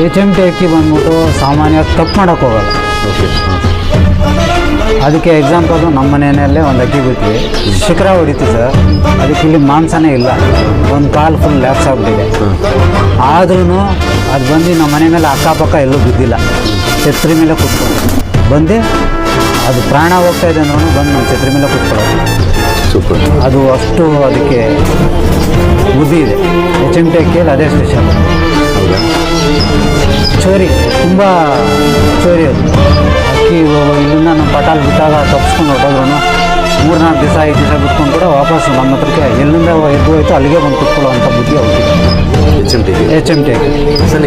H M T ಅಕ್ಕಿ ಬಂದ್ಬಿಟ್ಟು ಸಾಮಾನ್ಯವಾಗಿ ತಪ್ಪು ಮಾಡೋಕ್ಕೆ ಹೋಗಲ್ಲ. ಓಕೆ. ಅದಕ್ಕೆ ಎಕ್ಸಾಂಪಲ್ ನಮ್ಮ ಮನೆಯಲ್ಲೇ ಒಂದು ಅಕ್ಕಿ ಬಿಟ್ವಿ, ಶಿಖರ ಹೊಡಿತು ಸರ್. ಅದಕ್ಕೆ ಇಲ್ಲಿ ಮಾಂಸನೇ ಇಲ್ಲ, ಒಂದು ಕಾಲು ಫುಲ್ ಲ್ಯಾಪ್ಸ್ ಆಗ್ಬಿಟ್ಟಿದೆ. ಆದ್ರೂ ಅದು ಬಂದು ನಮ್ಮ ಮನೆ ಮೇಲೆ ಅಕ್ಕಪಕ್ಕ ಎಲ್ಲೂ ಬಿದ್ದಿಲ್ಲ, ಛತ್ರಿ ಮೇಲೆ ಕೂತ್ಕೊಂಡು ಬಂದು ಅದು ಪ್ರಾಣ ಹೋಗ್ತಾ ಇದೆ ಅಂದ್ರೂ ಬಂದು ನಮ್ಮ ಛತ್ರಿ ಮೇಲೆ ಕೂತ್ಕೊಳ್ಳೋದು. ಸೂಪರ್. ಅದು ಅಷ್ಟು ಅದಕ್ಕೆ ಬುದ್ಧಿ ಇದೆ. ಎಚ್ ಎಮ್ ಟಿ ಅಕ್ಕಿಯಲ್ಲಿ ಅದೇ ಸ್ಪೆಷಲ್. ಹೌದಾ? ಚೋರಿ, ತುಂಬ ಚೋರಿ ಅದು ಅಕ್ಕಿ. ಇಲ್ಲಿಂದ ನಮ್ಮ ಪಟಾಲ್ ಬಿಟ್ಟಾಗ ತಪ್ಪಿಸ್ಕೊಂಡು ಹೊಟ್ಟೋದ್ರೂ 3-4 ದಿವಸ 5 ದಿವಸ ಬಿಟ್ಕೊಂಡು ಕೂಡ ವಾಪಸ್ ನಮ್ಮ ಹತ್ರಕ್ಕೆ ಎಲ್ಲಿಂದ ಎದ್ದು ಹೋಯ್ತು ಅಲ್ಲಿಗೆ ಬಂದು ಕೂತ್ಕೊಳ್ಳೋ ಅಂಥ ಬುದ್ಧಿ ಅವ್ರಿಗೆ H M T H M T ಅಕ್ಕಿ. ಸರ್